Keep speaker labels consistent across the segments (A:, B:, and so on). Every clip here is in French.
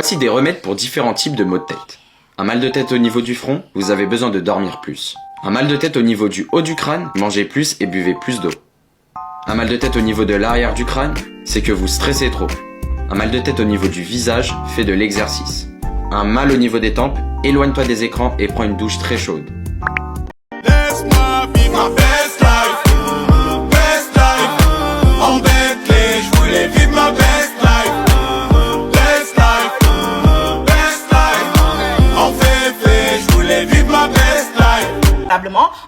A: Voici des remèdes pour différents types de maux de tête. Un mal de tête au niveau du front, vous avez besoin de dormir plus. Un mal de tête au niveau du haut du crâne, mangez plus et buvez plus d'eau. Un mal de tête au niveau de l'arrière du crâne, c'est que vous stressez trop. Un mal de tête au niveau du visage, fais de l'exercice. Un mal au niveau des tempes, éloigne-toi des écrans et prends une douche très chaude.
B: Laisse-moi vivre ma best life, best life. En Bentley, je voulais vivre ma best life, best life, best life. En féfé, je voulais vivre ma best life.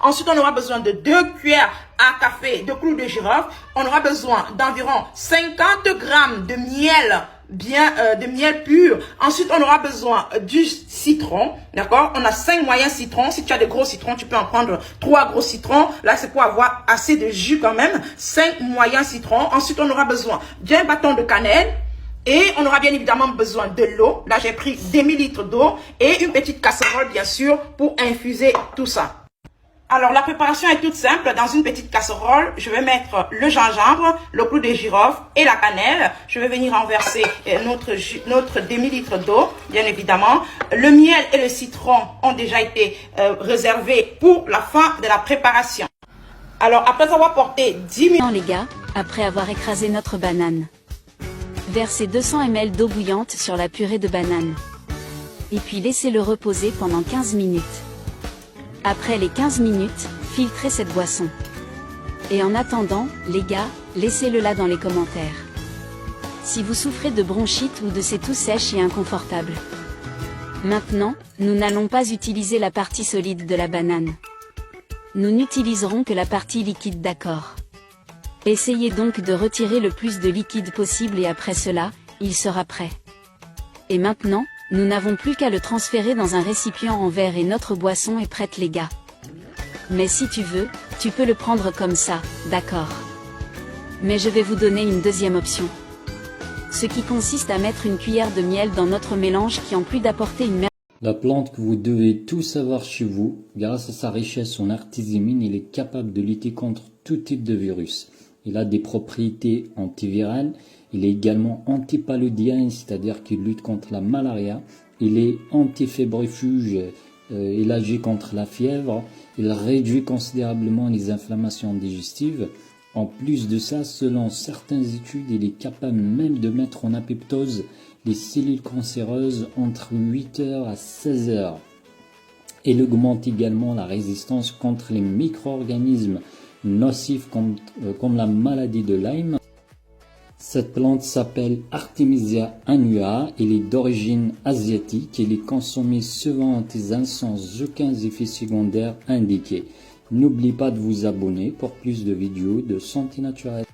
C: Ensuite, on aura besoin de 2 cuillères à café de clous de girofle. On aura besoin d'environ 50 grammes de miel de miel pur. Ensuite, on aura besoin du citron, d'accord? On a 5 moyens citrons. Si tu as des gros citrons, tu peux en prendre 3 gros citrons. Là, c'est pour avoir assez de jus quand même. 5 moyens citrons. Ensuite, on aura besoin d'un bâton de cannelle. Et on aura bien évidemment besoin de l'eau. Là, j'ai pris demi-litre d'eau et une petite casserole, bien sûr, pour infuser tout ça. Alors, la préparation est toute simple. Dans une petite casserole, je vais mettre le gingembre, le clou de girofle et la cannelle. Je vais venir renverser notre demi-litre d'eau, bien évidemment. Le miel et le citron ont déjà été réservés pour la fin de la préparation. Alors, après avoir porté 10 minutes...
D: Les gars, après avoir écrasé notre banane, versez 200 ml d'eau bouillante sur la purée de banane. Et puis laissez-le reposer pendant 15 minutes. Après les 15 minutes, filtrez cette boisson. Et en attendant, les gars, laissez-le là dans les commentaires. Si vous souffrez de bronchite ou de ces toux sèches et inconfortables. Maintenant, nous n'allons pas utiliser la partie solide de la banane. Nous n'utiliserons que la partie liquide, d'accord? Essayez donc de retirer le plus de liquide possible et après cela, il sera prêt. Et maintenant, nous n'avons plus qu'à le transférer dans un récipient en verre et notre boisson est prête, les gars. Mais si tu veux, tu peux le prendre comme ça, d'accord? Mais je vais vous donner une deuxième option. Ce qui consiste à mettre une cuillère de miel dans notre mélange qui en plus d'apporter une...
E: La plante que vous devez tout savoir chez vous, grâce à sa richesse en artésimine, il est capable de lutter contre tout type de virus. Il a des propriétés antivirales. Il est également antipaludien, c'est-à-dire qu'il lutte contre la malaria. Il est antifébrifuge, il agit contre la fièvre. Il réduit considérablement les inflammations digestives. En plus de ça, selon certaines études, il est capable même de mettre en apoptose les cellules cancéreuses entre 8 heures à 16 heures. Il augmente également la résistance contre les micro-organismes nocifs comme la maladie de Lyme. Cette plante s'appelle Artemisia annua, elle est d'origine asiatique, elle est consommée souvent en tisane sans aucun effet secondaire indiqué. N'oublie pas de vous abonner pour plus de vidéos de santé naturelle.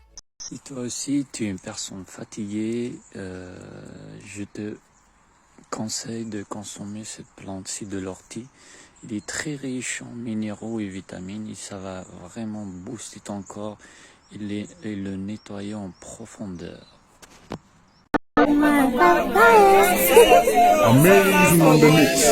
E: Si toi aussi tu es une personne fatiguée, je te conseille de consommer cette plante-ci de l'ortie. Il est très riche en minéraux et vitamines et ça va vraiment booster ton corps et le nettoyer en profondeur.
B: Amazing on the mix.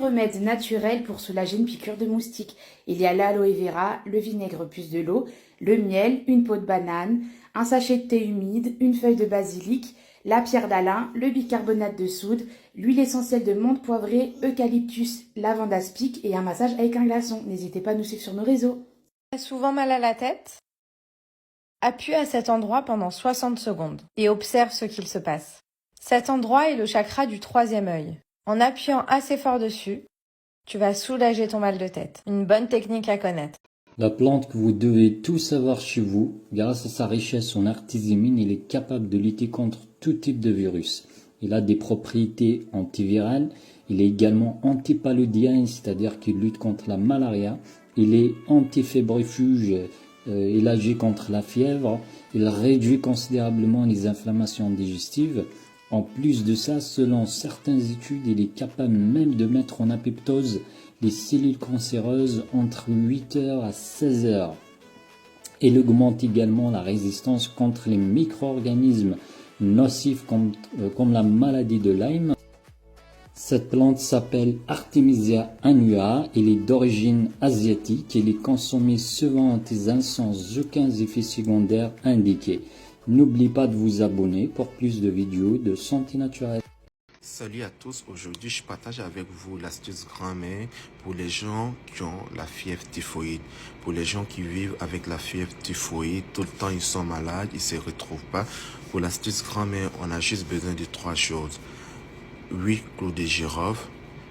F: Remède naturel pour soulager une piqûre de moustique. Il y a l'aloe vera, le vinaigre plus de l'eau, le miel, une peau de banane, un sachet de thé humide, une feuille de basilic, la pierre d'Alain, le bicarbonate de soude, l'huile essentielle de menthe poivrée, eucalyptus, lavande aspic et un massage avec un glaçon. N'hésitez pas à nous suivre sur nos réseaux.
G: T'as souvent mal à la tête? Appuie à cet endroit pendant 60 secondes et observe ce qu'il se passe. Cet endroit est le chakra du 3e œil. En appuyant assez fort dessus, tu vas soulager ton mal de tête. Une bonne technique à connaître.
E: La plante que vous devez tout savoir chez vous, grâce à sa richesse en artésimine, il est capable de lutter contre tout type de virus. Il a des propriétés antivirales. Il est également antipaludien, c'est-à-dire qu'il lutte contre la malaria. Il est antifébrifuge, il agit contre la fièvre. Il réduit considérablement les inflammations digestives. En plus de ça, selon certaines études, il est capable même de mettre en apoptose les cellules cancéreuses entre 8 heures à 16 heures. Elle augmente également la résistance contre les micro-organismes nocifs comme la maladie de Lyme. Cette plante s'appelle Artemisia annua, elle est d'origine asiatique, elle est consommée souvent en tisane sans aucun effet secondaire indiqué. N'oubliez pas de vous abonner pour plus de vidéos de santé naturelle.
H: Salut à tous, aujourd'hui je partage avec vous l'astuce grand-mère pour les gens qui ont la fièvre typhoïde. Pour les gens qui vivent avec la fièvre typhoïde, tout le temps ils sont malades, ils ne se retrouvent pas. Pour l'astuce grand-mère, on a juste besoin de 3 choses. 8 clous de girofle,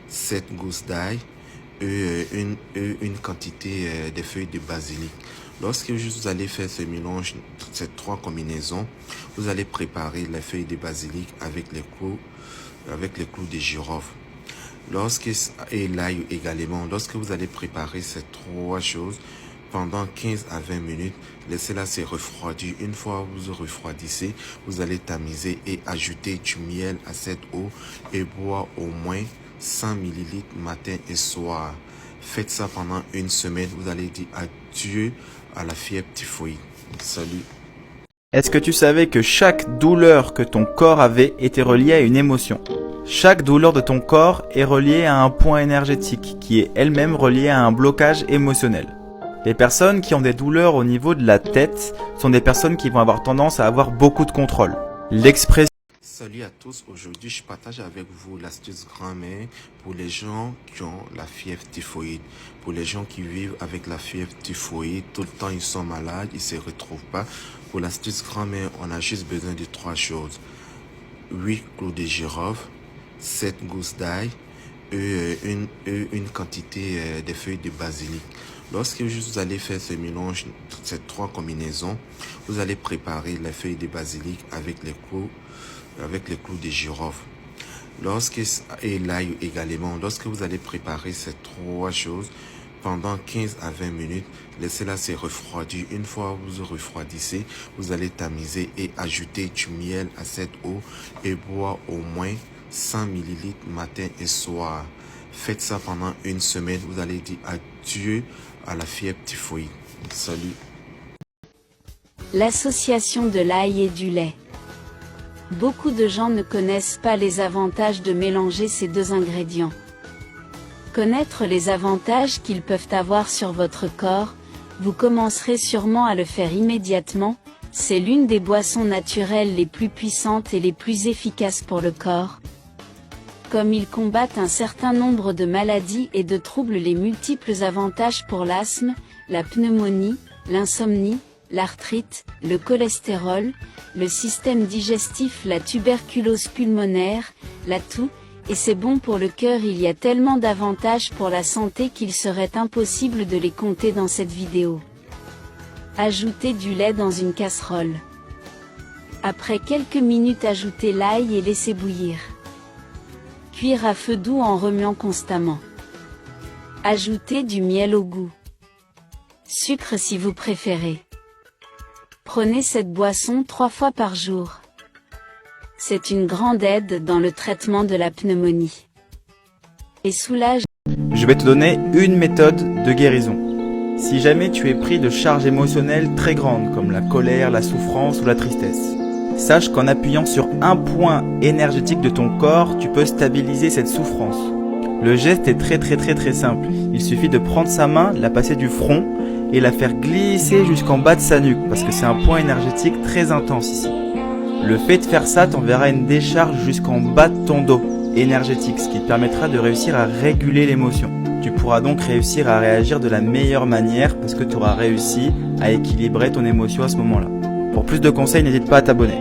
H: 7 gousses d'ail et une quantité de feuilles de basilic. Lorsque vous allez faire ce mélange, ces 3 combinaisons, vous allez préparer les feuilles de basilic avec les clous de girofle. Et l'ail également, lorsque vous allez préparer ces 3 choses, pendant 15 à 20 minutes, laissez-la se refroidir. Une fois vous refroidissez, vous allez tamiser et ajouter du miel à cette eau et boire au moins 100 ml matin et soir. Faites ça pendant une semaine, vous allez dire adieu à la fièvre typhoïde. Salut.
I: Est-ce que tu savais que chaque douleur que ton corps avait était reliée à une émotion? Chaque douleur de ton corps est reliée à un point énergétique qui est elle-même reliée à un blocage émotionnel. Les personnes qui ont des douleurs au niveau de la tête sont des personnes qui vont avoir tendance à avoir beaucoup de contrôle. L'expression.
H: Salut à tous, aujourd'hui je partage avec vous l'astuce grand-mère pour les gens qui ont la fièvre typhoïde. Pour les gens qui vivent avec la fièvre typhoïde, tout le temps ils sont malades, ils ne se retrouvent pas. Pour l'astuce grand-mère, on a juste besoin de 3 choses. 8 clous de girofle, 7 gousses d'ail et une quantité de feuilles de basilic. Lorsque vous allez faire ce mélange, ces 3 combinaisons, vous allez préparer les feuilles de basilic avec les clous de girofle. Et l'ail également, lorsque vous allez préparer ces 3 choses, pendant 15 à 20 minutes, laissez-la se refroidir. Une fois vous refroidissez, vous allez tamiser et ajouter du miel à cette eau et boire au moins 100 ml matin et soir. Faites ça pendant une semaine, vous allez dire adieu à la fièvre typhoïde. Salut.
D: L'association de l'ail et du lait. Beaucoup de gens ne connaissent pas les avantages de mélanger ces 2 ingrédients. Connaître les avantages qu'ils peuvent avoir sur votre corps, vous commencerez sûrement à le faire immédiatement. C'est l'une des boissons naturelles les plus puissantes et les plus efficaces pour le corps. Comme ils combattent un certain nombre de maladies et de troubles, les multiples avantages pour l'asthme, la pneumonie, l'insomnie, l'arthrite, le cholestérol, le système digestif, la tuberculose pulmonaire, la toux, et c'est bon pour le cœur. Il y a tellement d'avantages pour la santé qu'il serait impossible de les compter dans cette vidéo. Ajoutez du lait dans une casserole. Après quelques minutes, ajoutez l'ail et laissez bouillir. Cuire à feu doux en remuant constamment. Ajoutez du miel au goût. Sucre si vous préférez. Prenez cette boisson 3 fois par jour. C'est une grande aide dans le traitement de la pneumonie. Et soulage.
I: Je vais te donner une méthode de guérison. Si jamais tu es pris de charges émotionnelles très grandes comme la colère, la souffrance ou la tristesse, sache qu'en appuyant sur un point énergétique de ton corps, tu peux stabiliser cette souffrance. Le geste est très simple. Il suffit de prendre sa main, de la passer du front et la faire glisser jusqu'en bas de sa nuque parce que c'est un point énergétique très intense ici. Le fait de faire ça t'enverra une décharge jusqu'en bas de ton dos énergétique, ce qui te permettra de réussir à réguler l'émotion. Tu pourras donc réussir à réagir de la meilleure manière parce que tu auras réussi à équilibrer ton émotion à ce moment-là. Pour plus de conseils, n'hésite pas à t'abonner.